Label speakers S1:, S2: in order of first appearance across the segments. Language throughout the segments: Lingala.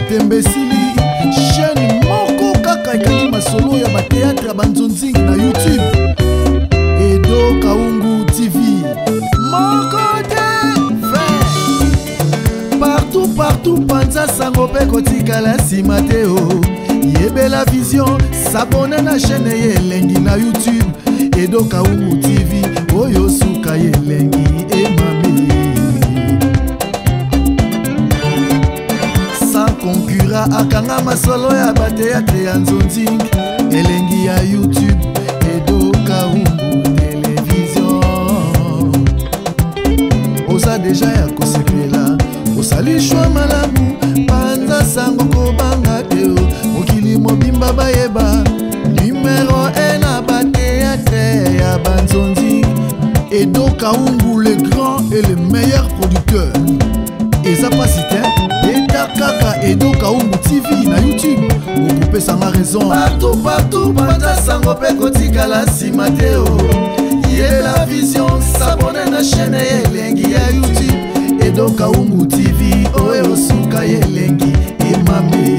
S1: Tembesili chaîne moko kaka ekangi masolo ya bateatre ya banzonzingi na YouTube. Edo Kaungu TV moko te partout panza sango pe kotikala nsima te o. Yebela vision s'abonne na chaîne ye elengi na YouTube. Edo Kaungu TV oyo suka ye elengi emami sans concurrent akanga masolo ya bateatre ya nzonzingi elengi ya YouTube. Edo Kaungu télévision oza deja ya kosepela osali shwa malamu panza sango kobanga te mokili mobimba bayeba numéro 1 na bateatre ya banzonzingi. Edo Kaungu le grand et le meilleur producteur. Eza pasite eta kaka Edo Kaungu TV na YouTube okoupe sanga raison partout panza sango pe kotikala nsima te o. Yebela vision s'abonne na chaîne ye elengi ya YouTube. Edo Kaungu TV oyo suka ye elengi emame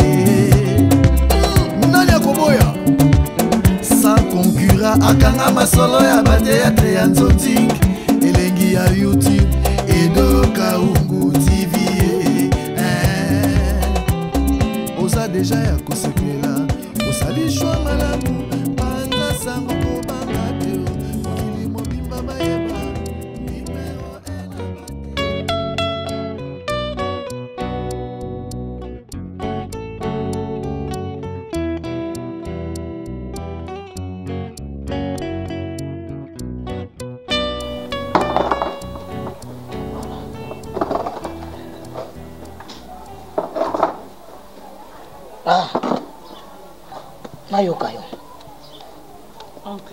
S1: nani akoboya sans concurrent akanga masolo ya bateatre ya nzonzingi elengi ya YouTube. Edo Kaungu TV oza deja ya kosepela osali shwa malamu panza sango kobanga te mokili mobimba bayeba numéro
S2: 1. Ah, nayoka yo.
S3: Ok.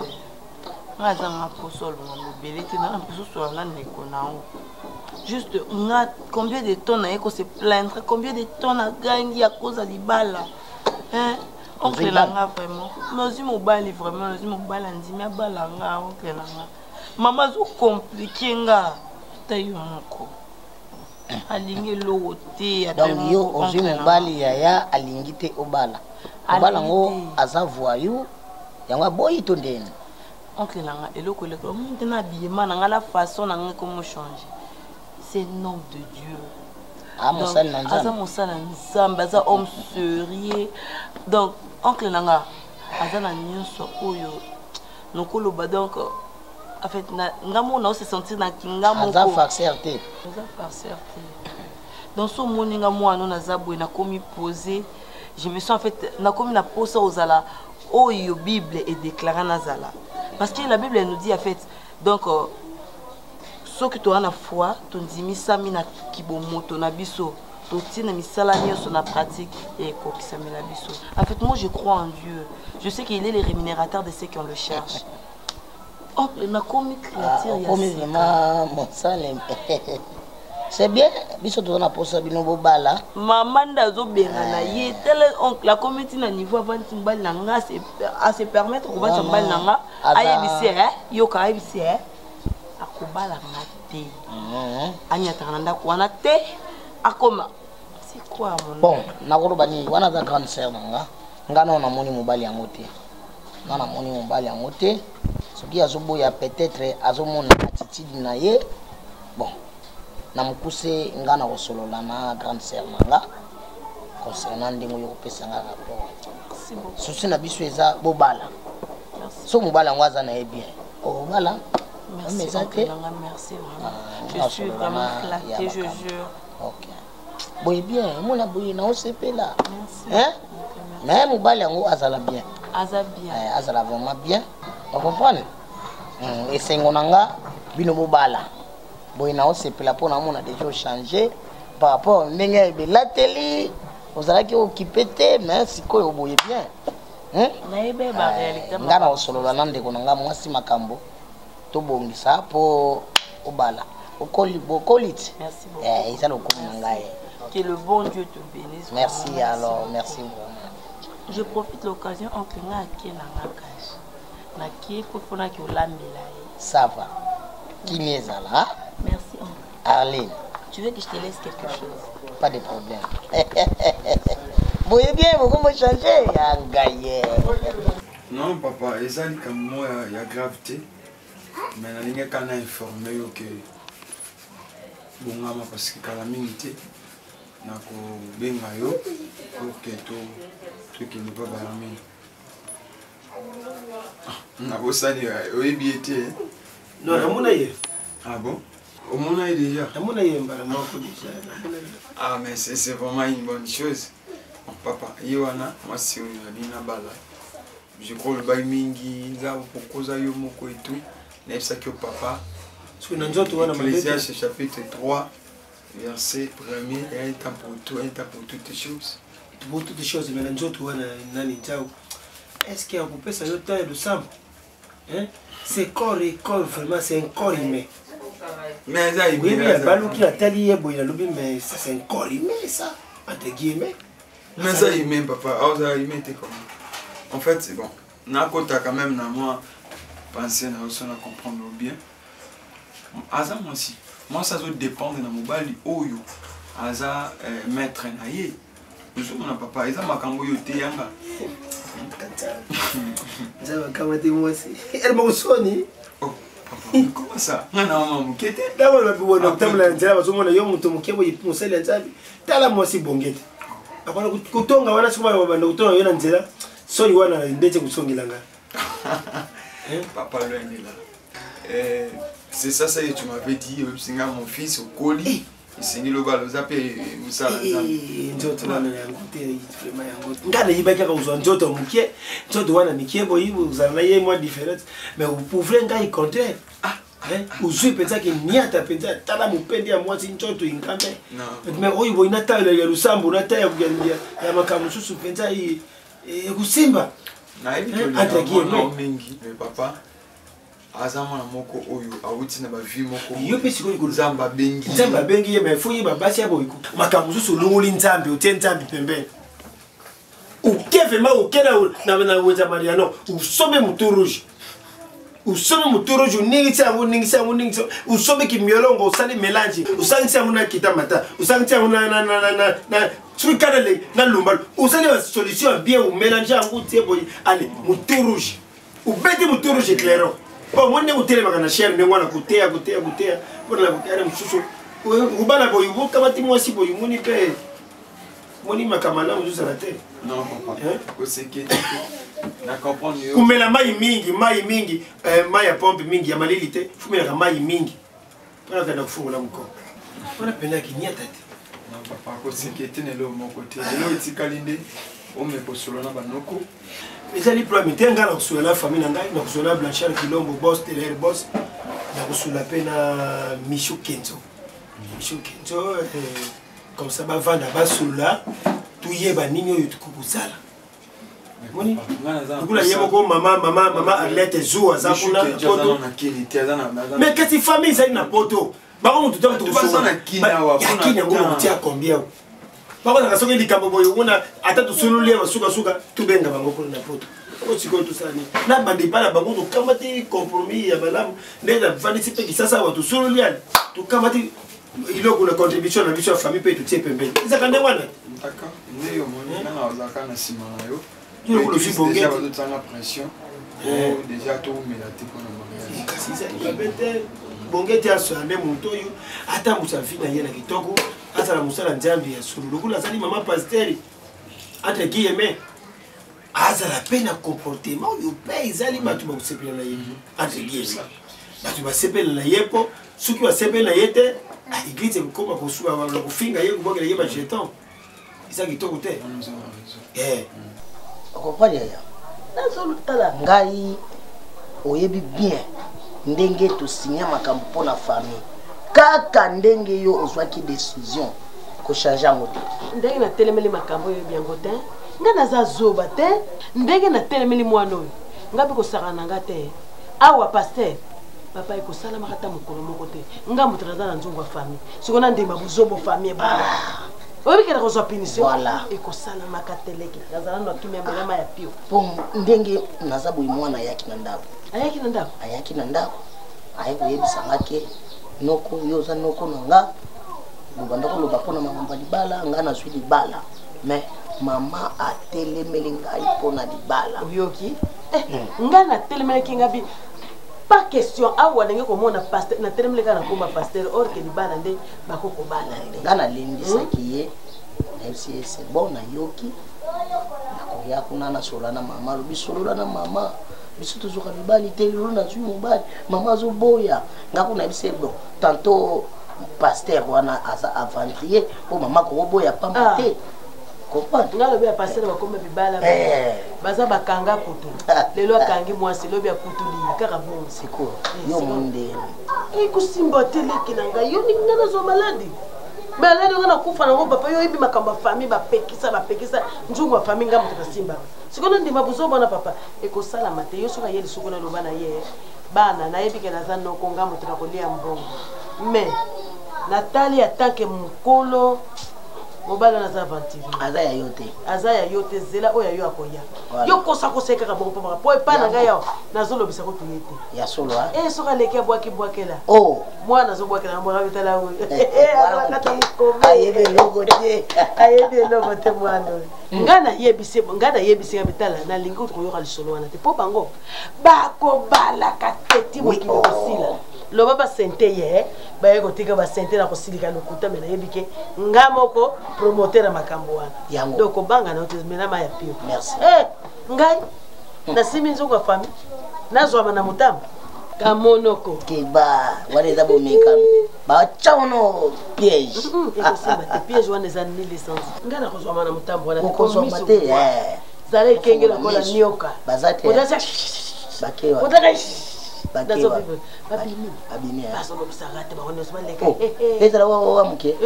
S3: Nga zanga posolo na belete na posolo na ndeko na o. Juste nga combien de temps na eko se plaindre, combien de temps na gangi à cause de libala. Hein? Oncle langa vraiment. Nozi mobali vraiment, nozi mobali ndimi abala nga oncle langa. Mama zo compliqué nga. Tayo nko. Alingi lowo te ya
S2: donc yo ozi mobali yaya alingi te obala obala ngo aza voyou yango boyi to ndene
S3: oncle nanga eloko eloko maintenant habillement nanga la façon nanga comment changer c'est nom de Dieu.
S2: Ah mon sal nzamba
S3: aza mosala nzamba aza homme sérieux donc oncle nanga aza na nyonso oyo nokoloba donc en fait ngamo na se sentir na kingamo
S2: aza farceur te
S3: dans ce monde moi non azabwe na komi posé je me sens en fait na komi na posa ozala oyo Bible est déclaré nazala parce que la Bible elle nous dit en fait donc ce que tu as na foi ton dimisa mina kibomoto na biso to tina misala nyonso na pratique et kokisa na biso en fait moi je crois en Dieu je sais qu'il est le rémunérateur de ceux qui on le cherche. Oh, ma comique créature, il y a
S2: vraiment mon salem. C'est bien, biso to na posa bino bobala.
S3: Maman ndazo bengana ye tel oncle la communauté na niveau avant timbal nanga à se permettre ko ba timbal nanga ayebisi yoka ayebisi akobala ngate. Anya tananda ko wana te akoma. C'est quoi mon
S2: bon, na ko bani wana za grande sœur nanga. Ngana na moni mobali yango te. Ngana moni mobali yango te. Soki azoboya peut-être azomona attitude na ye bon na mukuse ngana kosolola na grande sœur nanga concernant ndingo yo pesa nga rapport souci na biso eza bobala so mobala ngwaza na ye bien oh bala
S3: merci merci je suis vraiment flatté je jure.
S2: OK boy bien mona boy na osepela hein mais mobala ngo azala bien azala vraiment bien. Vous comprenez? Et c'est nga bino bobala. Boy na osepela pona mona déjà changé par rapport ndenge belateli ozalaki occupé te mais sikoyo boye bien. Hein?
S3: Naïbe ba réalité.
S2: Ngana osolola na ndeko nga mwasi makambo to bongisa po obala. Okolit.
S3: Merci beaucoup.
S2: Ils allent au
S3: que le bon Dieu te bénisse.
S2: Merci alors, merci vraiment.
S3: Je profite de l'occasion en créant qui est na qui pour faire que l'ambila.
S2: Ça va. Qui n'est là?
S3: Merci.
S2: Arlene.
S3: Tu veux que je te laisse quelque chose?
S2: Pas de problème. Boye bien, vous me changer. Gaillé.
S4: Non, papa, ça dit comme moi, il y a gravité. Mais la ligne qu'on a informé que bon, parce que la minute, n'a qu'au bengayo pour que tout truc ne pas barrer. On a beau ça dire, oui, bien été.
S5: Non, on a eu.
S4: Ah bon? Au monde est déjà.
S5: On a eu un baron.
S4: Ah, mais c'est vraiment une bonne chose. Papa, Yohana, moi c'est une bala. Je crois le bail mingi, là pour cause yo moko et tout. N'est ça que papa. Ecclésiaste chapitre 3, verset 1er, il y a un temps pour tout, un temps pour toutes les choses.
S5: Pour toutes les choses, mais nous autres, est-ce qu'il y a un peu ça temps de sang? C'est corps et corps, vraiment, c'est un corps humain.
S4: Mais ça, il
S5: oui, il y a balou qui a tali, mais ça c'est un corps humain, ça, entre guillemets.
S4: Mais ça, il m'aime, papa. Ah, ça, il m'aime, comment? En fait, c'est bon. Nakota, quand même, moi, penser, on comprendre bien. Aza, moi aussi. Moi, ça doit dépendre de mon bali. Oyo. Aza, maître, naïe. Nous sommes mon papa. Aza, ma kango yo te yanga.
S5: Ça va quand même moi aussi. Elle m'a sonné.
S4: Oh, papa, comment ça? Non, non, non, qu'est-ce que
S5: d'abord, la plus bonne octobre, la nzela, parce que moi, yo, mon tomoké, moi, il pousse la nzela. T'as la moi aussi bongette. Après, kutonga wana suma banda kutonga yo na nzela. Sori wana ndete kusongilanga.
S4: Papa loin est là. C'est ça que tu m'avais dit, mon fils au colis. Il s'est dit le bal, vous appelez Moussa.
S5: Nzoto wana yangote vraiment yangote. Ngana yibaka ka uzwa nzoto mukie. Nzoto wana mikie boyi uzana ye moi différente. Mais vous pouvez ngai contraire. Uzwi penza ke niata penza tala mupendi ya mwasi nzoto inkambe. Mais oyi boyi nata ya lusambo nata ya ya makamususu penza yi kusimba.
S4: Na hivi tu mingi papa. Azama na moko oyo awuti na ba vie moko
S5: yo pesi ko
S4: nzamba bengi
S5: ye me fuyi ba basi abo iku makamusu so lunguli nzambe utie nzambe pembe ukeve ma ukena na weza mariano usome mutu rouge ningi tsa usome ki miolongo usali melange usali tsa muna kitamata usali tsa muna na trucadele na lumbal usali ba solution bien ou mélanger en tie boy allez mutu rouge ou bete mutu rouge clairon. Bon, moi, je suis en train de faire des choses, je suis en train de faire des choses. Je suis en train de faire des choses.
S4: Non, papa. C'est que tu comprends.
S5: Tu la maille mingi, maille pompe mingi, malilité. Tu mets la maille mingi. Tu as un fou là encore. On a peine qui n'y a tête.
S4: Non, papa, c'est que tu es là de mon côté. Je suis calindé. On me pose sur le banoko.
S5: Mais ça, les problèmes, tu es dans la famille, dans la Blanchard, Kilombo, boss, Teler, boss, dans la peine à Michou Kenzo. Michou Kenzo, comme ça, va vendre à Bassoula, tout y est, va nino, tu coupes ça. Moni, vous la yamoko, maman, Arlette, Zou, Azapuna, Poto. Mais qu'est-ce que famille, ça, il n'a pas poto. Par contre, tu dois tout ça. Yakina, on tient combien? Par contre, quand on dit qu'on a attendu sur le lien, suka tout bien dans bango na poto. Ko siko tout ça ni. Na bandi bala bango to kamati compromis ya balamu. Nenda vani sipe kisasa watu sur le lien. To kamati ilo kuna contribution na biso famille pe to tie pembe. Isa kande wana.
S4: D'accord. Ndio moni na ozaka na sima na yo.
S5: Yo ko si bongé.
S4: Déjà votre la pression. Déjà tout melati pour na mariage.
S5: Kasi ça il va bête. Bongé tia so ande muto yo. Ata musafi na yena kitoko. Asa la musala nzambi ya sulu lokula sali mama pasteur entre guillemets asa la peine à comportement yo paye zali batu ba kusepela na yepo entre guillemets batu ba sepela na yepo suki ba sepela yete a église ko ba kusuba ba kufinga yeko bokela yeba jeton isa kitoko te
S2: okopalia ya nazo tala ngai oyebi bien ndenge to signer makambo pour la famille. Kaka ndenge yo ozwaki décision ko changer ngote
S3: ndenge na telemeli makambo yo bien ngote nga naza zoba te ndenge na telemeli mwana oyo nga biko saka nanga te awa pasteur papa iko sala makata mokolo moko te nga mutraza na nzungu famille sikona ndimba buzobo famille bala obi kera kozwa punition
S2: voilà
S3: iko sala makateleki nazala ndo kimya mama ya pio
S2: bon ndenge naza boy mwana ayaki na ndako ayeko yebisa ngake noko yoza noko nanga bubanda ko loba pona mama libala nga na zwi libala mais mama atelemeli ngai mpona libala
S3: oyoki ngai natelemelaki ngabi pas question awa ndenge komona pasteur natelemeli kaka nakoma pasteur or ke libala nde bakokobala nde
S2: ngai nalendisaki ye nayebisi ye c'est bon nayoki nakoya kuna nasola na mama alobi solola na mama biso tozoka mibali te lelo nazwi mobali mama azoboya ngai kuna nayebisi ye bon tantôt pasteur wana aza aventurier po mama kokoboya pamba te comprendre
S3: nga lobi ya pasteur bakoma bibala baza bakanga kutu lelo akangi mwasi lobi ya kutu li kaka bongo
S2: siko yo monde
S3: ekusimba teleki na ngai yo ningi nga nazwa maladi maladi nga nakufa nango papa yo yebi makambo ya famille bapekisa nzungu ya famille nga moto kasimbaka sikoyo ndima bozomona papa ekosalama te yo soki aye lisuku naloba na ye bana nayebi ke naza noko nga moto nakolia mbongo mais natali atanke mokolo mobali naza aventurier aza ya yo te zela oyo ya yo akoya yo kosakosa kaka bongo mpo po epai na ngai awa nazolobisa ko tuye te
S2: ya solo
S3: soki aleki abwakibwakela mwana azobwakela na mbwaka bitala oyo azalakata mokome ayebi eloko te mwana oyo ngai nayebisi nga bitala nalingi koyoka lisolo wana te mpo bango bakobalaka teti mokili kosila loba basente ye baye kotika basente na kosilika lokuta me nayebi ke nga moko promoteur ya makambo wana donc obanga na otemenama ya pio ngai nasimi nzongo ya famille nazwama na motamba kamonoko
S2: keba wana eza bomekano bacaono piège
S3: ekosema te piège wana eza ni licence ngai nakozwama na motambo wana
S2: okozwama te
S3: zala ekenge lokola nioka
S2: baza te bakewa ezala wa moke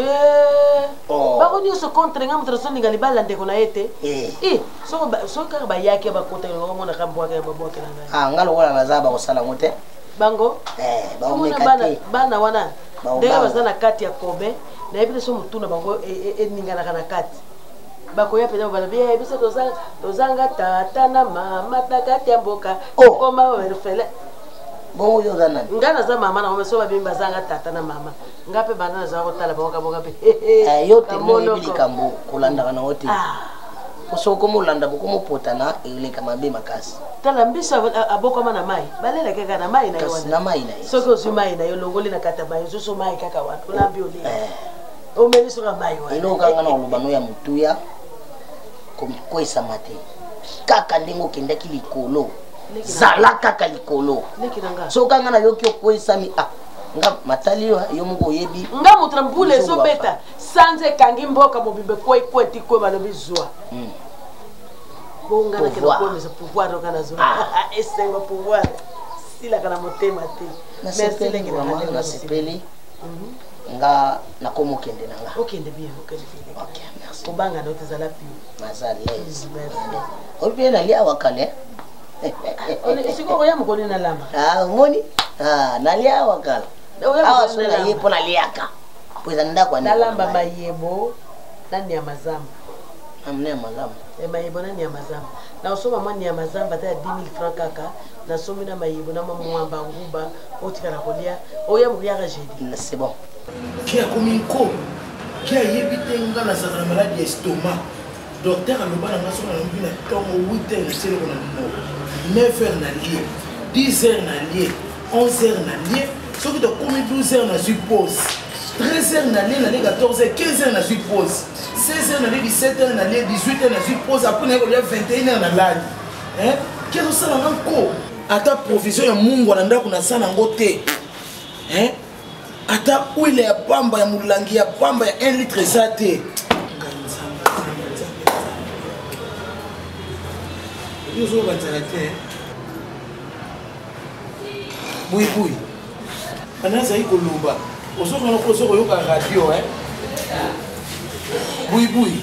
S3: bango nyonso contre nga moto nasoninga libala ndeko na ye te soki kaka bayaki bakotelaka omonaka mbwaka ya babwakela ngai
S2: nga lokola naza bakosala ngo te
S3: bango bana wana ndenge baza na kati ya kobe nayebi te so motuna bango eninganaka na kati bakoya pena balobi biso tozanga tata na mama na kati ya mboka koma orfele
S2: bongo yo za nani
S3: nga naza mama na ngome so babimba bazanga tata na mama nga pe bana naza kotala boka pe
S2: yo te moyebi likambo kolandaka na wote osoko molanda bokomopota na eleka mabe makasi
S3: tala mbiso abokoma na mai balela kaka na mai na yo
S2: na mai na yo
S3: soki ozwi mai na yo longoli na kata mai ozoso mai kaka wana olambi olia omeli soka mai wana
S2: elokanga na olobano ya motuya komikwesama te kaka ndenge okendaki likolo zala kaka likolo soki anga na yoki okwesami nga matali yo moko oyebi
S3: nga moto na mbula ezobeta sanze ekangi mboka mobimbe kweti kwe balobi zwa bonga nakena komisa pouvoir oka na zwa esengo pouvoir silaka na motema te
S2: nasepeli nga nakoma okende na nga
S3: okende bien kobanga na otezala pio
S2: naza lese oyebi nalia wakale
S3: sikoyo ya mokoni na lamba
S2: omoni nalia awa kala awa so na ye mpo naliaka po eza ndako
S3: nalamba mayebo na nyama zamba
S2: nyama zamba
S3: mayebo na nyama zamba na osoma mwa nyama zamba ata ya 10 000 francs kaka nasomi na mayebo na mwamba nguba otikala kolia oya moliaka jeudi
S2: c'est bon
S5: qui a commis ko qui a yebite nga na sakana maladie ya estomac docteur alobana nga sona na mbina ntongo 8 heures esele kona mo 9 heures na lie 10 heures na lie 11 heures na lie soki tokomi 12 heures na zwi pause 13 heures na lie na lie 14 heures 15 heures na zwi pause 16 heures na lie 17 heures na lie 18 heures na zwi pause apres na yekolia 21 heures na lali kezosala nga nko ata provision ya mungu na ndako nasala yango te ata huile ya pamba ya molangi ya pamba ya 1 litre eza te ozobataka te buibui ana azali koloba osokoyoka radio buibui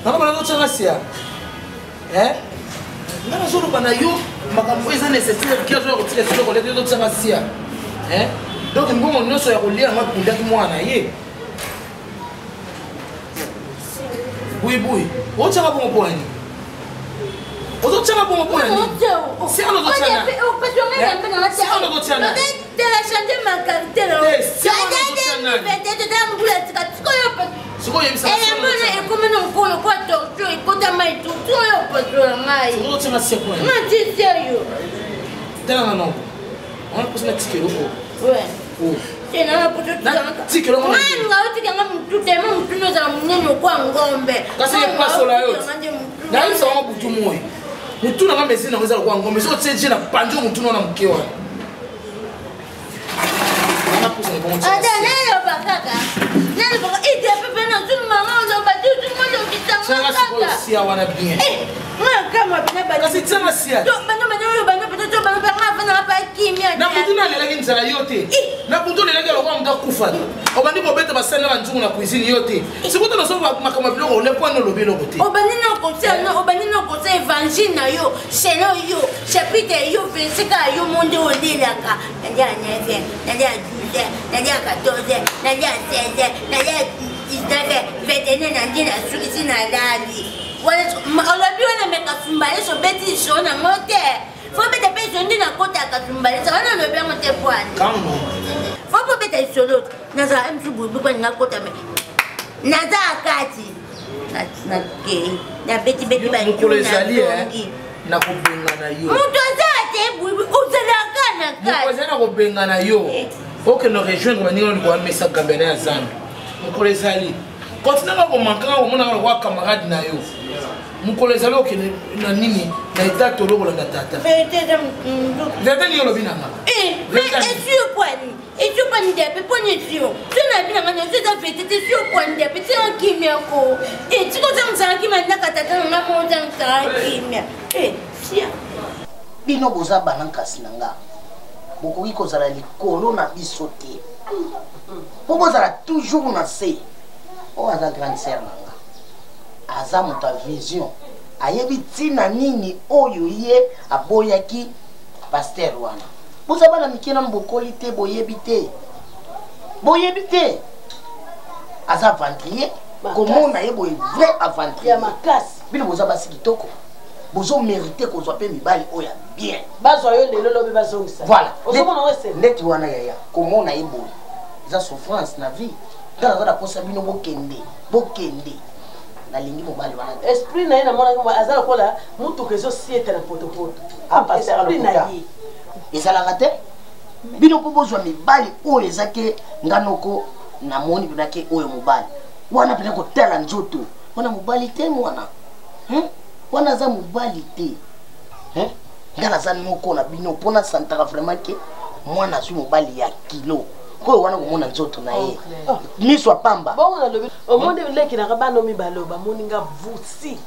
S5: nakobana totanga sia nga nazoloba na yo makambo eza nécessaire ki azoya kotika siloko lete totanga sia donc mbongo nyonso ya kolia nga kundaki mwana ye buibui otanga bongo mpona nini ozotyanga bongo mpona nini si ano zotyanga si ano zotyanga
S6: siko yebisa
S7: elle comment on colle quoi torture il faut jamais tout yo pas ngai
S6: siko tsenga sekwa
S7: ma ti sérieux
S6: tena non on peut se mettre tikelo
S7: ouais
S6: oh
S7: c'est na pour tout
S6: tikelo
S7: moi ngao tikanga tout tellement mtuno za munene kwa ngombe
S6: kasi paso la yo na hizo wa butu moyo mutuna kama mezina ngeza kwa ngombe sio tseje na panjo mutuna na mke wake ana pusa ni bongo
S7: ada nayo bakaka nani baka ite pepe na tout maman on va tout le monde qui
S6: tsenga siko si awana bien
S7: kama bina ba
S6: kasi tsenga si
S7: to bana peut-être bana bana pa kimia
S6: na mutuna lelaki nzala yote na mutuna lelaki lokwa muta kufa obandi bobeta basana banzungu na cuisine yote sikuta no soba makama biloko le point no lobelo kote
S7: obandi no conseil évangile na yo seno yo chapitre yo verset yo monde olelaka nadia 9 nadia 12 nadia 14 nadia 16 nadia 19 21 nadia na suki na dali wala olobi wana mekasumbale so beti so na mote faut beta pe so ndina kota kasumbale ça wana lobi ngo te poani
S6: kamo
S7: faut beta solo naza msubu kwa ngakota me naza akati na ke na beti ba
S6: mukolo ezali na kobenga na yo
S7: mutu azate bubu uzalaka na
S6: kati mukolo na kobenga na yo oke no rejoindre baninga ni kwa mesa gambena ya zando mukolo ezali continue na komankanga komona kwa camarade na yo mukolo ezali oke na nini na etat toloko na tata vete ni yolo binanga
S7: et tu pas ni de position tu n'as bien ngana tu as fait tu sur point de petit en kimia ko et tu ko ça qui m'a nakata na monta ka kimia tia
S2: bino boza banankasi nanga bokoki kozala likolo na biso te po bozala toujours na se o aza grande sœur nanga aza moto ya vision ayebi ntina nini oyo ye aboyaki paster wana boza bana mike nano bokoli te boyebi te aza aventurier komona ye boye vrai aventurier bino boza basi kitoko bozo mérité kozwa pe mibali oya bien
S3: bazwa yo lelo lobe bazongisa
S2: voilà
S3: ozomona wese
S2: neti wana yaya komona ye boye eza souffrance na vie tala za posa bino bokende nalingi mobali wana
S3: esprit na ye na mona aza lokola mutuka ezosieta na potopoto esprit na ye
S2: ezalaka te bino mpo bozwa mibali oyo ezake nganoko namoni binake oyo mobali wana pena kotala nzoto wana mobali te mwana wana aza mobali te nga naza moko na bino mpona santaka vraiment ke mwana azwi mobali ya kilo koyo wana komona nzoto na ye miso apamba
S3: bongo nalobi omonde leki na bana mibalo bamoni nga vusi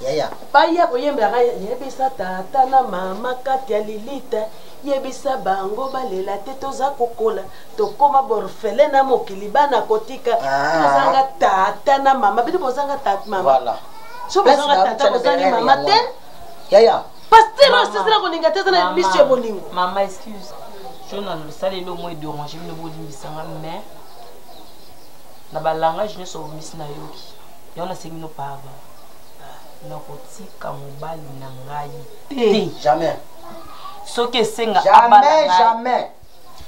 S2: yaya
S3: baya koyembela yebisa tata na mama kati ya lilita yebisa bango balela te toza kokola tokoma borfele na mokili bana kotika tozanga tata na mama bino bozanga tata mama
S2: voilà
S3: so bozanga tata bozangi mama te
S2: yaya
S3: pasteur osisila kolinga te na biso ya bolingo
S8: mama excuse je na losaleli omoi dérange bino bolimbisanga mais na balangage nyonso bomisi na yoki yango nasengi bino pardon nakotika mobali na ngai te
S2: jamais
S8: soki esenga
S2: jamais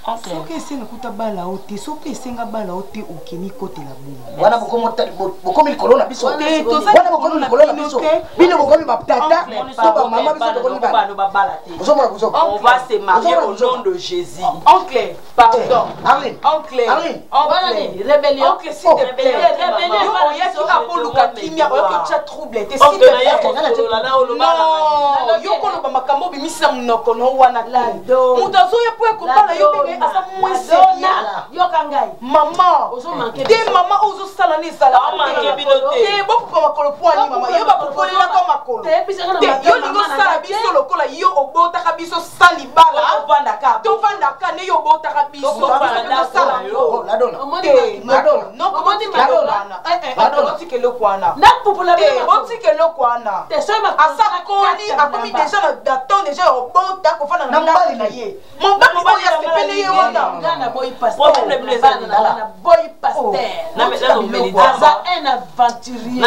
S9: soki esenga kuta bala o te soki esenga bala o te okeni kotela bomo
S2: wana bokomi likolo na biso wana bokomi likolo na biso bino bokomi baptata so bamama biso tokomi
S8: babala te
S2: ozomona bozo
S8: on va se marier au nom de Jésus
S3: oncle pardon
S2: Arline
S3: oncle
S2: Arline
S3: rébellion
S8: oncle s'il te plaît
S3: rébellion oyaki apoluka kimia oyaki tia trouble te
S8: s'il te plaît
S3: non yo koloba makambo bimisi na monoko no wana te moto azoya po ekobala yo ndenge aza mweseya yoka ngai mama te mama ozosala na ezalaka te bokupa makolo pwani mama yo bakopolelaka makolo te yo lingi osala biso lokola yo obotaka biso sa libala tovandaka ne yo obotaka biso
S9: botike eloko wana
S3: napupula
S9: botike eloko wana asakoli akomi deja na temps deja ya kobota kofanda na ndako na ye mobali oyo asepeli ye wana
S3: naboyi pasteur aza un aventurier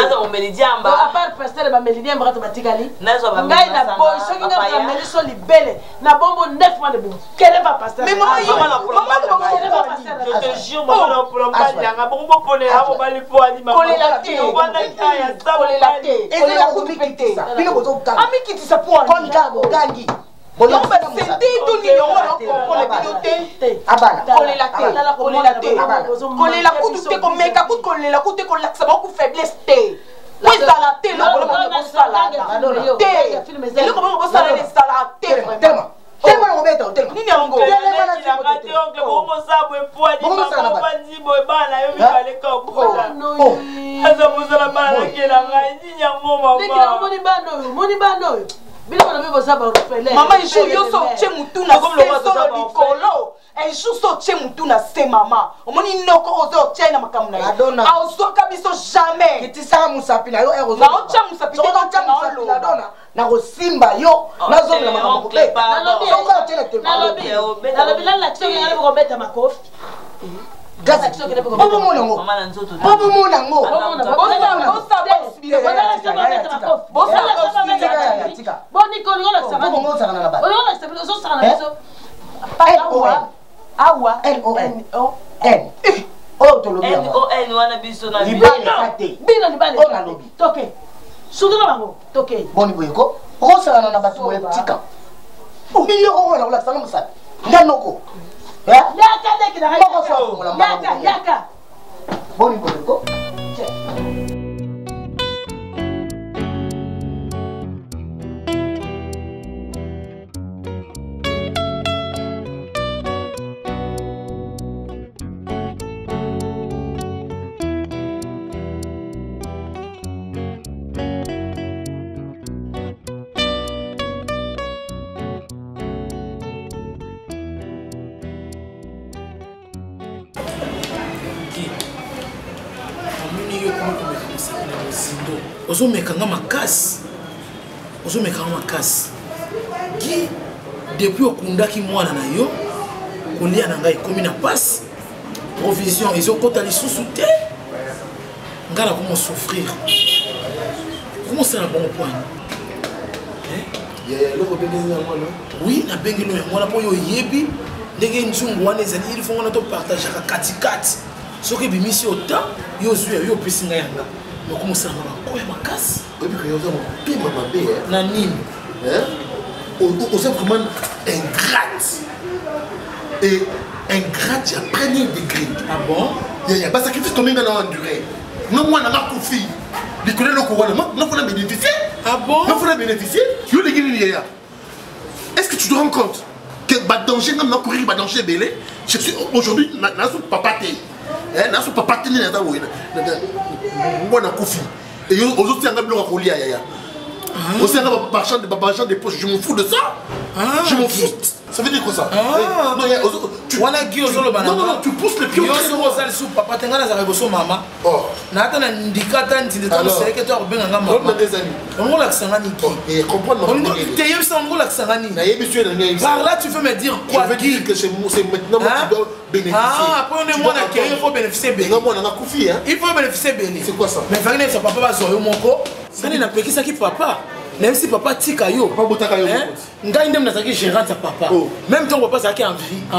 S3: apart pasteur bamelidien mbaka to batikali ngai na boyi soki ngai bameli so libele na bombo 9 mois de bon kele ba pasteur
S9: mais maman yo
S3: je te jure maman pour l'embanyanga bongo pole ha mobali po ali maman
S9: kolela te kolela te ezela komikite bino bozo kanga amikitisa po ani gangi bono basenti to ni yo wana ko bino te abana kolela kutu te komeka kutu kolela kutu te kolakisa ba ku faiblesse te wezala te lo bono bosala te eloko bono bosala le sala te vraiment tema no beto tema nini yango tema na
S3: ngate onke bongo sabwe poadi bongo bandibo bana yo bibaleka okuza aza muzala bana kela ngai nyango mama lekela moni bando bila bana bebo saba rofele
S9: mama ijo yo so che mutu na solo likolo ijo so che mutu na se mama omoni noko ozo che na makamu na yo aosoka biso jamais kitisa musapi na yo erozo na ocha musapi te ocha musapi na dona na kosimba yo nazongela makambo pe
S3: nalobi lala tsoki ngale bokobeta makofi
S9: Bobo monango. Bobo monango.
S3: Yaka.
S9: Boni boleko.
S6: ozomekanga makasi gi depuis okundaki mwana na yo kolia na ngai ekomi na pasi provision ezokota lisusu te ngai nakomosouffrir komosala bongo poani oui nabengeli yango wana mpo yo oyebi ndenge nzungu wana ezali il faut wana topartageaka katikati soki ebimisi ota yo ozwi yo opesi ngai yanga mokomosala makoya makasi na nini
S10: oza vraiment ingrate et ingrate ya premier degré.
S6: Ah bon?
S10: Ya basacrifice tomenga na enduré nga mwana nakofi likolo eloko wana nafona bénéficier.
S6: Ah bon?
S10: Nafona bénéficier yo lengi nini yaya. Est-ce que tu te rends compte que danger nga na courir danger belé je suis aujourd'hui na sou papa te na sou papa te ni na tawo mwana kofi et yo aujourd'hui nga biloko kolia yaya. Aussi, un de poche, je m'en fous de ça. Je m'en fous. Ça veut dire quoi ça?
S6: Non, tu
S10: pousses les pieds.
S6: Papa, tu as un maman. Nata na ndikata ntinde to seleke to akobenga nga mama. On la kisangani ki.
S10: Comprendre.
S6: On te yebisa on la kisangani.
S10: Na yebisu na ngai.
S6: Par là tu veux me dire quoi?
S10: Je veux dire que c'est maintenant moi qui dois bénéficier.
S6: Ah, après on est moi qui il faut bénéficier béni.
S10: Nga mwana na kufi hein.
S6: Il faut bénéficier béni.
S10: C'est quoi ça?
S6: Mais fangine sa papa ba zoyo moko. Sani na pekisa ki papa. Même si papa tika yo, ngai ndem nazaki gérante ya papa. Même temps papa zaki en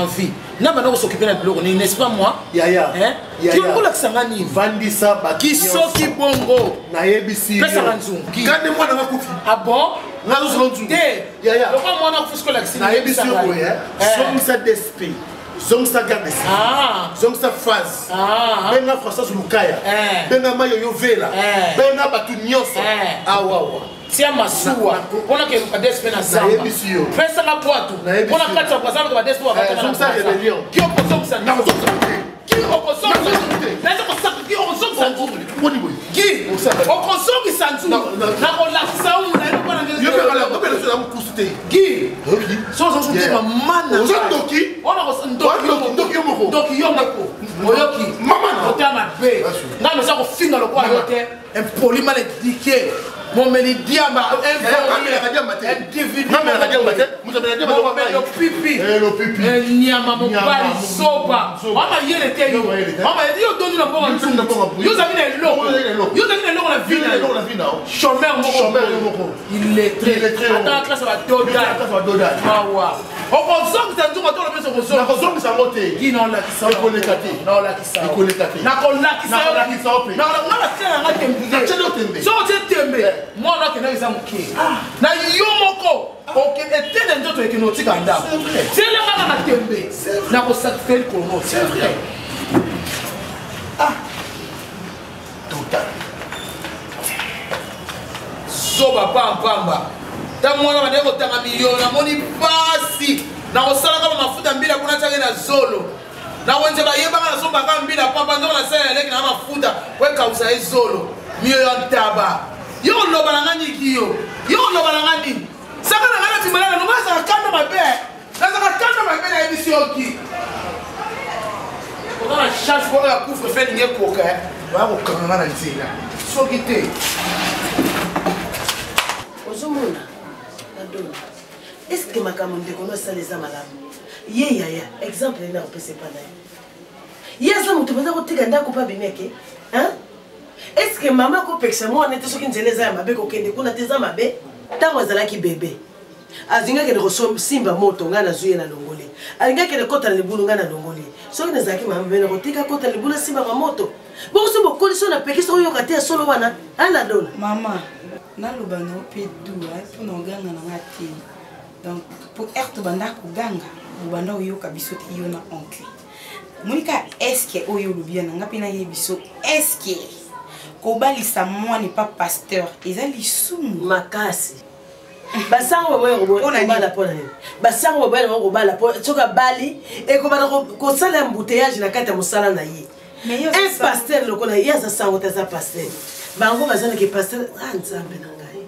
S6: vie. Na bana ko s'occuper na biloko ni n'est-ce pas moi?
S10: Yaya.
S6: Ki on la kisangani
S10: vandi sa ba
S6: ki soki bongo
S10: na yebisi.
S6: Pesa ranzu.
S10: Kande mwana na kufi.
S6: Ah bon?
S10: Na zo lonzu.
S6: Yaya. Pourquoi moi na fusko la kisangani?
S10: Na yebisi yo hein. Somme ça d'esprit. Somme ça garde ça. Somme ça phase. Benga François Lukaya. Benga mayo yo vela. Benga batu nyonso. Ah wawa.
S6: Tia masuwa pona ke luka despe na samba pesa na poatu pona kata kwa samba kwa despe wa kata na
S10: ça rebellion
S6: qui opposant ça qui opposant ça pesa kwa samba qui opposant ça qui opposant qui santu na relaxa ou na ko na
S10: yo pe la ko pe la mkusute
S6: qui so te mamana
S10: oza doki
S6: ona ko
S10: doki yo moko
S6: oyoki
S10: mama
S6: na nga mabe nga mesa kofinga lokola yo te impoli mal éduqué momeli diamba individu le pipi nyama mobali soba mama yele te yo mama yedi yo doni na bonga ntumbu yo zabi na eloko na vie na chômeur moko illettré ata classe ba doda mawa okozongisa nzungu atolo peso kozongisa mote kino la kisa na nga tembe so tembe mwana ke na isa muke na yo moko ok etene ndoto ekino tika ndako tele nga na tembe na ko satisfaire kono c'est vrai soba pamba ta mwana ba ndeko tanga milioni na moni pasi na kosala kama mafuta mbila kuna change na zolo na wenze ba yeba na soba kama mbila papa ndo na sala leki na mafuta weka usaye zolo mio ya taba yo loba na ngani kiyo yo loba na ngani saka na ngana timala no masa kanda mabe na saka kanda mabe na emission ki on a charge pour la couvre fait ni koka wa ko kanga na nzela so kite
S9: ozomona nadona est-ce que makambo ndeko no saleza malamu ye yaya exemple na opese pa na ye yasa mutu baza kotika ndako pa bimeke hein est-ce que maman ko peksa mo nete soki nzeleza ya mabe ko kende kuna teza mabe tango azalaki bebe azinga ke ko simba moto ngana zuye na longole alinga ke kota na libulu ngana longole soki nazaki mama bena kotika kota libulu simba ma moto boko so bokoli so na pekisa oyo kate solo wana ala dona
S11: mama naloba na ope dua po na oganga na ngati donc pour être banda ko ganga banda oyoka biso te yo na oncle monika est-ce que oyo lobia na ngapi na yebiso est-ce que kobalisa moi n'est pas pasteur ezali sumu
S9: makasi basango boye bala pona ni basango boye ko bala pona tsoka bali e ko bala ko sala embouteillage na kata musala na ye un pasteur loko na yaza sango taza pasteur bango bazana ke pasteur nzambe na ngai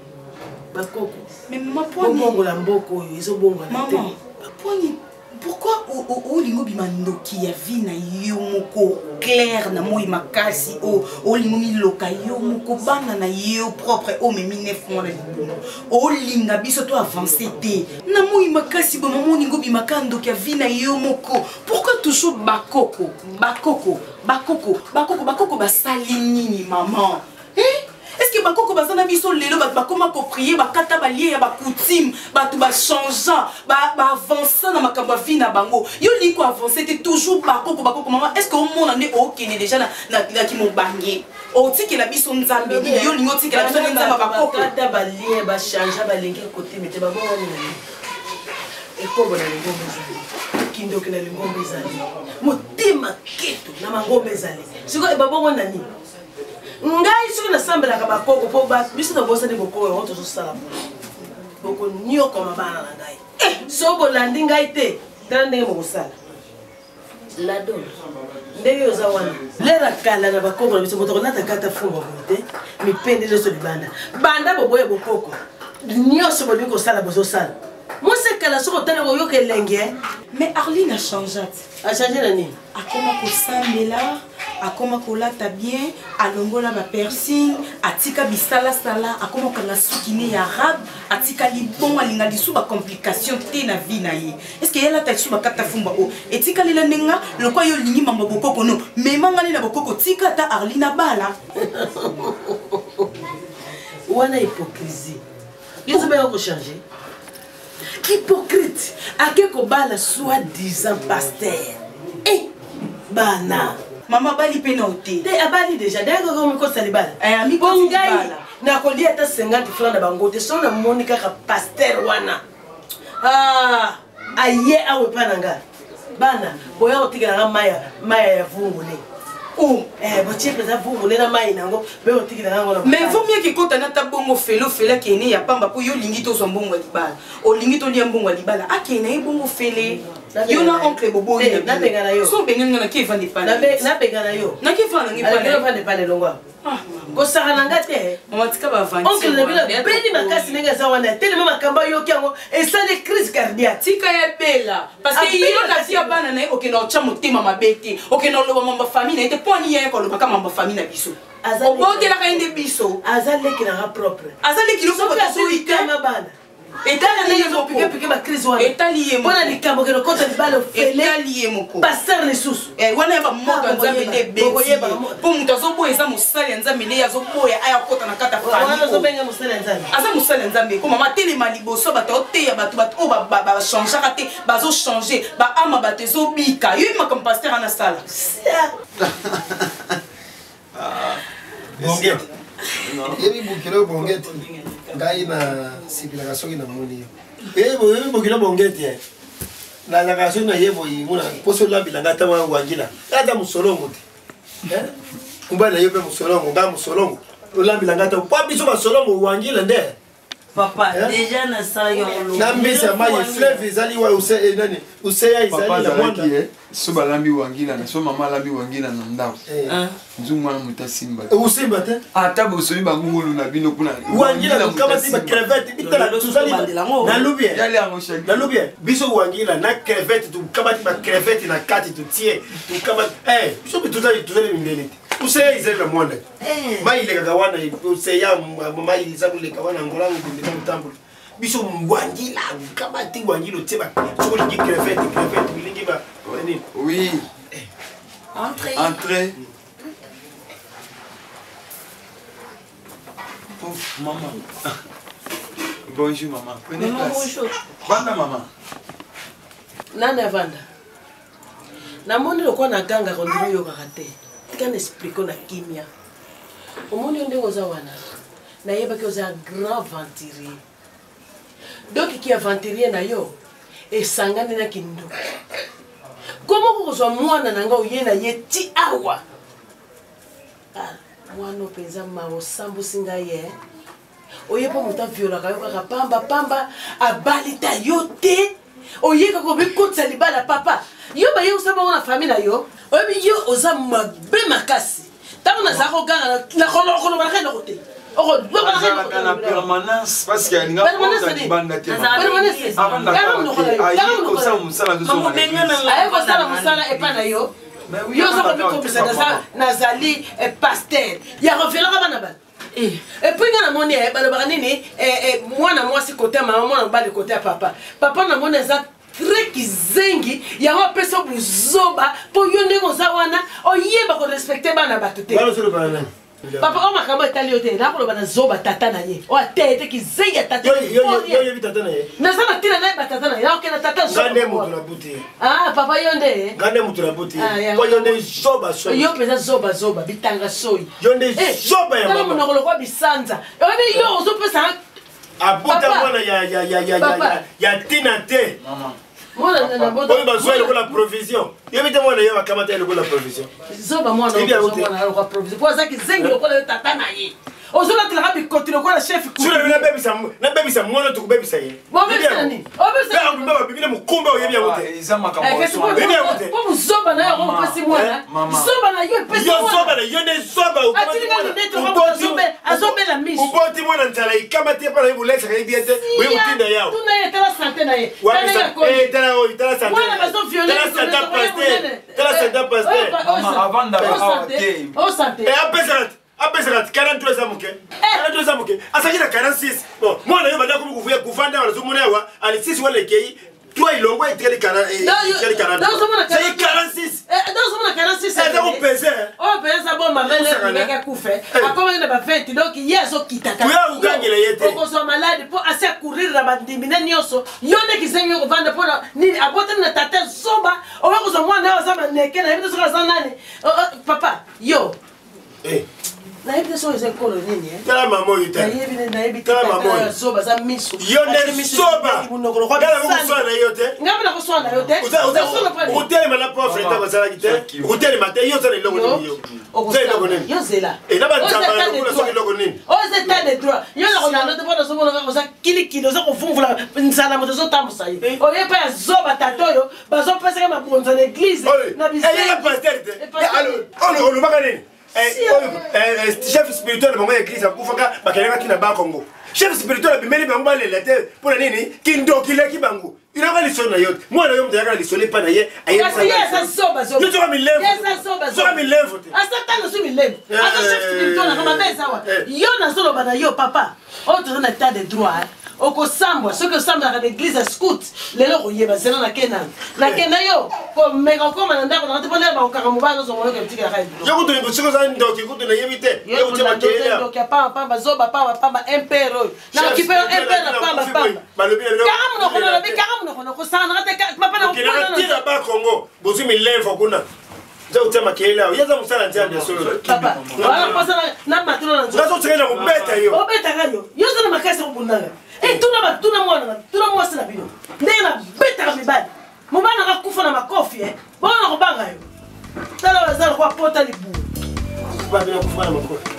S9: bakoko
S11: mais maman poni
S9: bongo la mboko izo bongo na te
S11: maman poni pourquoi o lingo bimandoki ya vie na yo moko clair na moi makasi o lingo mi loka yo moko bana na yo propre o me 9 mois na libuno o linga biso to avancer te na moi makasi bo maman lingo bimakando ki ya vie na yo moko pourquoi toujours bakoko basali nini maman est-ce que bakoko bazana biso lelo bat bakoma ko prier bakata balie ya bakoutume batu ba changer ba avancer na makambo vie na bango yo liko avancer te toujours bakoko maman est-ce que au monde ande okene déjà na ki mo bangé o tiki la biso nzambe yo lingo tiki la biso nzambe bakoko
S9: bakata balie ba changer balenge côté mete ba bongo ni e ko bona lingo mzali kindo kina lingo mzali motima keto na mangombe zali siko e ba bongo nani ngai soki nasambelaka bakoko mpo biso na bosani bokoko yango tozosala boko nyokoma bana na ngai so bolandi ngai te tala ndenge bokosala ladon ndenge oza wana lera kala na bakoko na biso moto kolata kata fumba boye te mipende nyonso libanda banda boboye bokoko nyonso bolingi kosala bozosala mosekala soki otali koyoka elenge
S11: mais Arline a changé
S9: na nini
S11: akoma kosambela akoma kolata bien alongola ba piercing atika bisala sala akoma kanga sukine ya arabe atika libon alinga lisu ba complication te na vie na ye est-ce que yela taxu ba kata fumba o etika lela nenga lokwa yo lingi mamba bokoko no mema ngani na bokoko tika ta Arlina bala
S9: wana hypocrisie yezo ba ko changer hypocrite akeko bala soi-disant pasteur bana
S11: mama bali pe na ote
S9: te abali déjà d'ailleurs comme ko salibala
S11: ami ko salibala
S9: na ko lia ta 50 francs na bango te so na monika ka pasteur wana aye awe pananga bana boya otikela maya ya vungule botie pesa vungule na mai nango be otikela ngo
S11: mais vaut mieux que quand na ta bongo felo fela kene ya pamba po yo lingi to zo mbongo libala o lingi to lia mbongo libala akene e bongo fele Yo na oncle bobo ni
S9: na bengana yo.
S11: So bengana na ki vande pa.
S9: Na bengana yo.
S11: Na ki vande ngi pa.
S9: Na vande pa le longwa. Ko sara nga te.
S11: Mama tika ba vande.
S9: Oncle na bila beni makasi nenga za wana tellement makamba yo kyango et ça des crises cardiaques.
S11: Tika ya bela parce que yo na tia bana na OK na cha motema mabeti. OK na lo mamba famille na te poni ya ko lo baka mamba famille na biso. Obote la kainde biso.
S9: Azale ki na propre.
S11: Azale ki lo ko ta so
S9: ikama bana.
S11: Etali ye moko.
S9: Pique ma crise wana.
S11: Etali ye moko.
S9: Wana likambo ke kota libalo fele.
S11: Etali ye moko.
S9: Pasteur le susu.
S11: Wana ba moto nzambe te beti. Po muto azoboya eza musali nzambe ne azoboya aya kota na kata fani.
S9: Wana azobenga musali nzambe.
S11: Aza musali nzambe ko mama telema liboso bato oteya bato o ba changer kate bazo changer ba ama bato ezobika. Yo makam pasteur ana sala.
S5: Bongete. Yebi bukilo bongete. Ngai na sipilaka soki na moni. Yebi bukilo bongete. Na la kaso na yebo yimuna poso lambila ngata wa wangila. Ata musolongo te. Kumba na yebe musolongo, nga musolongo. Lambila ngata kwa biso musolongo wangila nde.
S8: Papa, déjà na sala yo lo.
S5: Na mbisa mayi fleuve izali wa use nani? Useya izali na mwanda.
S4: So balambi wangila na so mama lambi wangila na ndao. Nzumwa na mutasimba.
S5: Usimba te?
S4: Ata bosomi bangulu na bino kuna.
S5: Wangila kama si ba crevette bitala tuzali na lubie.
S4: Yale angosha.
S5: Na lubie biso wangila na crevette tu kama ba crevette na kati tu tie. Tu kama biso bituzali mbele. Useya izali na mwanda. Mai le kagawana useya mai izabule kawana ngolangu ndika mtambula. Biso mwangila kama ti wangilo tiba. Soko lingi crevette bilingi ba.
S4: Oui. Entrez. Oh, maman. Bonjour, maman. Prenez place.
S9: Bonjour.
S4: Vanda, maman.
S9: Nana Vanda. Namoni loko na ganga kondiro yo kakate. Tika n'explique na kimia. Omoni onde ngoza wana. Na yeba ke oza grand venturier. Donc qui aventurier na yo esangani na kindo. Comment kozwa mwana nanga oyena ye ti awa. Mwana openza mawo sambu singa ye. Oyepa muta viola kayo kaka pamba abalita yo te. Oyeka ko bikotsa libala papa. Yo ba yo saba na famille na yo. Oyebi yo oza mabe makasi. Tango na zako ganga na kolo ba ka no te.
S4: La permanence parce qu'il y a une bande de
S9: nazali pasteur ya revelaka bana bana et puis nga namoni balobaka nini mwana mwasi kote mama mwana mobali kote ya papa namoni eza très kizengi yango apesa buzoba mpo yo ndenge oza wana oyeba korespecte bana bato te papa o makambo etali yo te nakoloba na zoba tata na ye o atete kizengi atata
S5: yo tata na ye
S9: naza na ntina na ye batata na ye nakokenda tata papa yo nde
S5: ngande mutu na buti po yo nde zoba soyi
S9: yo mpenza zoba bitanga soyi
S5: yo nde zoba ya mama
S9: monoko lokwa bisanza oyebi yo ozopesa
S5: abuta mwana ya tina te oyo bazwa elokola provision yebite mwana yo bakamata elokola provision
S9: zoba mwana lokwa provision po azaki zengi lokola yo tata na ye ozolatelaka bikoti lokola chef
S5: nabebisa mwana tokubebisa ye babibile mokumba oyebi yango te
S9: po mozoba na yo opesi mwana zoba na yo epesi
S5: mwana yo nde zoba
S9: azobela miso
S5: uboti mwana nzala ikama te mpona yebulesaka yebi ete oye motinda yawo
S9: tuna ye tala sante na ye
S5: tala oyo tala sante apesaka 43 eza moke 43 eza moke asaki na 46 bon mwana yo banda komi kuvanda wana zomona yawa ali 6 wana ekei toi ilongo etikali 46 eza kopese
S9: oyo pesa bo mamele kufe akomaki na ba 20 donc ye azokitaka
S5: ugangela ye te
S9: okozwa malade mpo asi akurir na bandimine nyonso yo nde kizengi yo kovanda mpona nini abotani na tata zoba oyo kozwa mwana yo aza maneke na yebi te soki aza nani papa yo
S6: nayebi te so eza ekolo nini
S5: tala mama oyo te
S6: nayebi te
S5: tala mama oyo
S6: zoba za miso
S5: yo nde soba tala kokoswana na yo te
S6: ngapi na koswana na yo te
S5: otelema na pauvre ntango azalaki te otelema te yo oza na eloko nini yo oza eloko nini
S6: yo zela
S5: na banzambala lokula soki eloko nini
S6: oza etat de droit yo na kolanda te mpona ozomona kaka oza kilikili oza kovungula nzala moto ozotambusa ye oye mpe ya zoba tata oyo bazopesaka mabonzo na église na
S5: biseyeka paster te olobaka nini chef spirituel bango ya église akufaka bakendekaki na bakongo chef spirituel abimeli bango balela te mpona nini kindokileki bango inaka lisolo na yo te mwana yo moto ayaka na lisolo epa na ye ayesoka milevo te
S6: asatana so milevo ata chef spirituel nakamabe ezawa yo nazoloba na yo papa oyo toza na état de droit okosambwa soki osambelaka na église scout lelo koyeba zela nakenda yo komeka okoma na ndako nanga te mpo lelo bakokaka mobali ozongoloka etikaka
S5: yo kutu bosiko oza ndoki kutu nayebi te
S6: ndoki apambapamba zoba pambapamba impere oyo nakokipelo impere na pambapamba kaka monoko nolobi kaka monoko nokosanaka te papa
S5: nakotina bakongo bozwi milevo kuna nza kutia makele awo yaza mosala ntia ya solo
S6: papa wana mposana na matelo na nzoto
S5: ngazotikali na kobeta yo
S6: obetaka yo yo oza na makasi kobundanga tuna mwana tuna mwasi na bino ndenge nabetaka mibali mobali nakakufa na makofi bona nakobanga yo tala baza lokwa pota libu
S5: babina kufa na makofi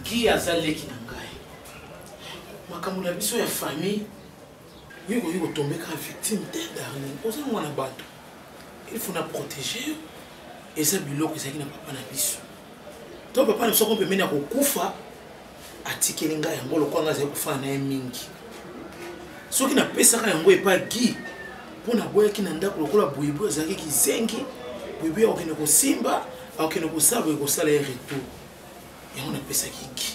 S6: ki aza leki na ngai makambo na biso ya famille oyo kotombeka victime te darling oza mwana bato il faut na protéger yo eza biloko ezalaki na papa na biso to papa na biso ko pembeni ya kokufa atikeli ngai yango lokwa ngai azali kofana na ye mingi soki napesaka yango epa gi mpo naboyaki na ndako lokola boyiboyi azalaki kizengi boyiboyi akokende kosimba akokende kosala boye kosala ye retour yango napesaki gi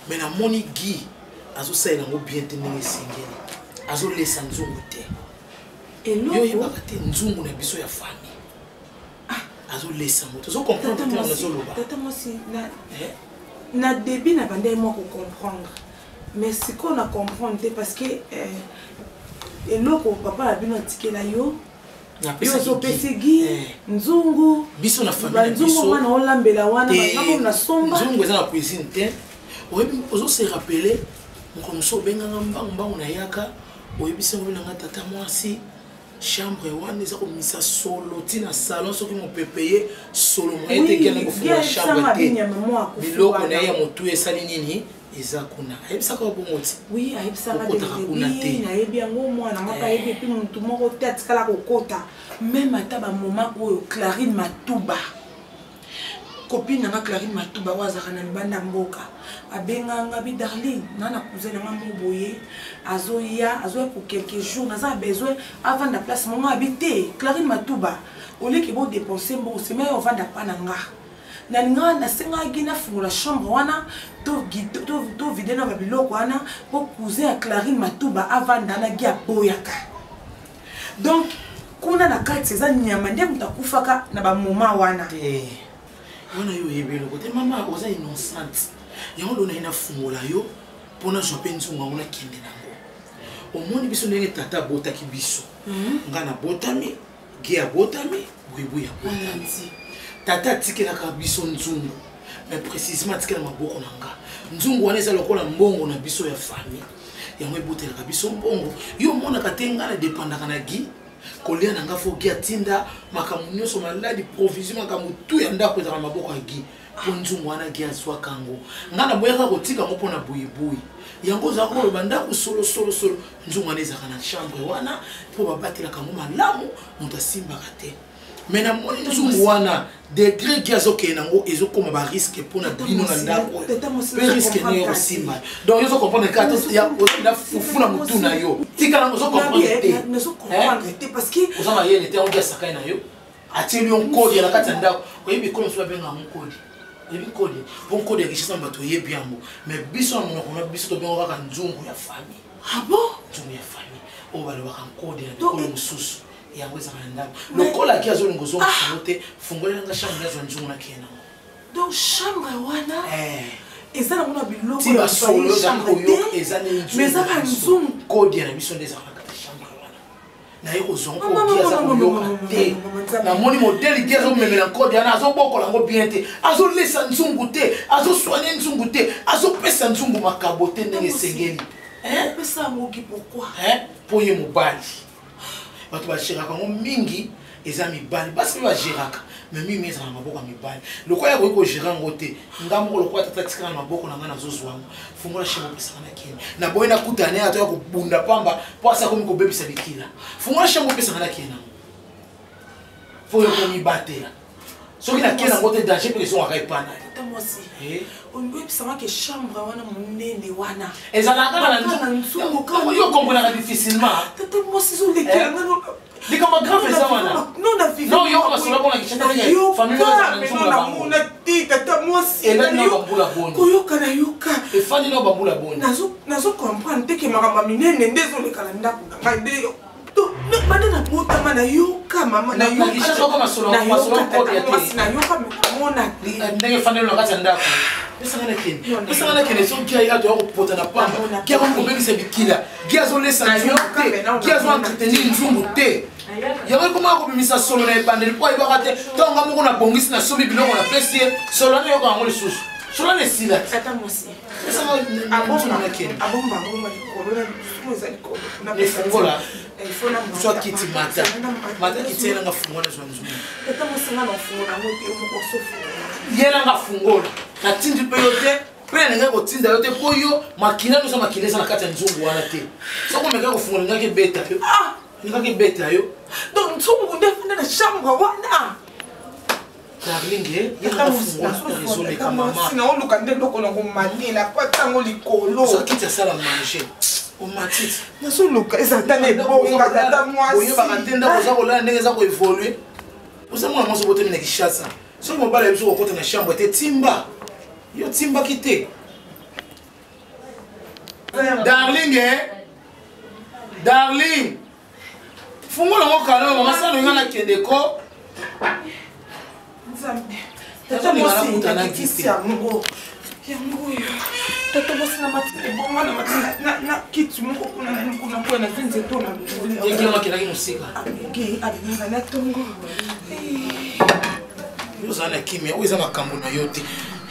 S6: me namoni gi azosalela yango bien te ndenge esengeli azolesa nzungu te yo oyebaka te nzungu na biso ya famille azolesa moto ozokomprendre te nazoloba
S11: tata mosi na début na banda ye moko comprendre mais sikoyo na comprendre te parce que eloko papa na bino atikela yo yo ozopesi gi nzungu
S6: biso na famille
S11: banzungu wana olambela wana bangambo na somba
S6: nzungu eza na cuisine te oyebi ozose rappele mokolo mosusu obenganga mbangu na yaka oyebisi yango nanga tata mwasi chambre wana eza komisa solo ntina salon soki mopepe ye solo moye te gena kofungola chambre te biloko na ye ya motu esali nini eza kuna ayebisaka bongo ti
S11: oui ayebisaka te nayebi yango mwana moko ayebi epi motu moko te atikala kokota meme ata bamoma oyo Clarine Matuba copine nanga Clarine Matuba oyo azalaka na libanda mboka abenganga bi darling nana cousin nanga moboye azoya pour quelques jours naza besoin avant da place monga habité Clarine Matuba oleki bo dépenser mbo sema yo vanda pa nanga na ninga na senga gina fungula chambre wana to vide na biloko wana po cousin ya Clarine Matuba avant dana gia boyaka donc kuna na kati eza nyama nde mutakufaka na ba moma wana
S6: wana yo yebelo kote mama oza innocente yango lona ina fungola yo pona jope nzungu ngona kende nango omoni biso ndenge tata botaki biso ngana botami ge abotami buibu ya botami tata tikelaka biso nzungu mais précisément tikela maboko nanga nzungu wana eza lokola mbongo na biso ya famille yango ebotelaka biso mbongo yo monaka te ngana dépendaka na gi kolia nanga foki atinda makambo nyonso maladi provision makambo tu ya ndako ezaka maboko ya gi po nzungu wana gi azwaka yango ngana boyaka kotika yango mpona buyibuyi yango ozalaka koloba ndako solo nzungu wana ezalaka na chambre wana mpo babatelaka yango malamu moto asimbaka te mais namoni nzungu wana degré gi azokende yango ezokoma bariske mpona bino na ndako mpe riske ne yokosimba donc yozokomprendre kaka ozonda fufu na motu na yo tika nango ozokomprendre te oza mayele te ongi asakai na yo atieli yo nkodi na kati ya ndako oyebi kolo mosu babengaka nkodi oyebi nkodi po nkodi ya richesse na bato oyebi yango mais biso na monoko na biso tobenga kaka nzungu ya famille nzungu ya famille oyo balobaka nkodi na bikolo mosusu yango ezaka na ndako lokola aki azolinga ozofungo te fungolelanga chambre yazwa nzungu na kena
S11: donc chambre wana eza nango na biloko
S6: ti basolo ezaka oyoka eza ne
S11: mais ezaka nzungu
S6: kodia na biso nde ezaka na kati chambre wana naye kozonga odia aza koyoka te namoni modele di azomemela nkode wana azobokola yango bien te azolesa nzungu te azoswane nzungu te azopesa nzungu makabo te ndenge esengeli
S11: opesa yangoki pourkui
S6: mpo ye mobali bato bagéraka yango mingi eza mibali basi mpe bagéraka mais mingi ezala na maboko ya mibali lokola yakoki kogéra yango te nga moko lokola tata tikaka na maboko na nga nazozwa yango fungola shema opesaka na kene na boye nakutana ye atoya kobunda pamba mpo asa komi kobebisa likila fungola shema opesaka na kene yango fo yokomibatela soki na kene yango te danger mpe kesongaka epana
S11: olingi oyebisanga ke chambre wana monene wana
S6: ezalaka na nzungu yo komprenaka difficilement
S11: tata mwasi ezolekelanga
S6: likambo grave eza wana non yoka basola mpona
S11: kishanamona te tata mwasi koyoka nayoka
S6: efandi na bambula boni
S11: nazokomprendre te ke makambo minene nde ezoleka na ndako na ngai nde banda na botama nayoka mama nayoka mona
S6: ndenge efandeli na kati ya ndako esangana kene soki ai atoya kopota na pamba ki akomi kobebisa bikila ki azolesa nzungu te ki azoentretenir nzungu te yango ekomaka kobimisa solo na ebandeli mpo ayebaka te ntonga moko na bongisi na somi biloko na pesi ye solo wana eyoka yango lisusu solo wana esila efungola so kiti mata kiti yelanga fungola zwa nzungu yelanga fungola natindi mpe yo te mpe nalingai kotinda yo te mpo yo makila nyonso makila eza na kati ya nzungu wana te soko omekaki kofungola lingaki ebeta yo lingaki ebeta yo
S11: donc nzungu nde efanda na chambre wana
S6: darlinge yelanga
S11: oluka nde eloko na komalela po atango likolo
S6: sokiti asala manger omatiti
S11: nazoluka ezata na ebonga tata mwasi
S6: oyebaka te ndako oza kolala ndenge eza koevolue oza mwana mwasi obotemi na kishasa soki mobala ya biso kokota na chambre te timba yo timbaki te darling fungola ngo kala mama sala nga nakendeko tata mwasi akutana kiti
S11: yango tata mwasi na matite bonga na kiti moko kuna mpo na nzeto na
S6: yekiamakelaki mosika
S11: alinga na tongo
S6: yo oza na kimia oyo eza makambo na yo te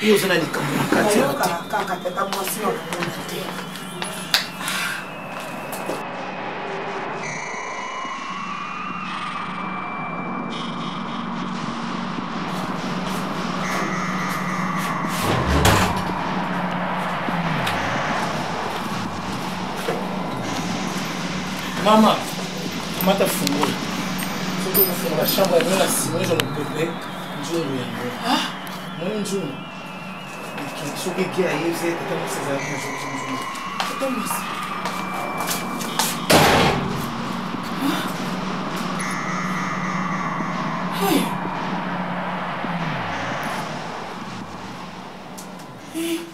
S6: yo oza na likambo na kati ya te
S11: kaka tata mwasi na komona te
S6: mama mata fungola soki okofungola chambre yango na nsima eza lopepe nzungu yango moi nzungu soki eke ayebise tata mosi ezalaki na soki nzungu tata mosi
S11: Hey!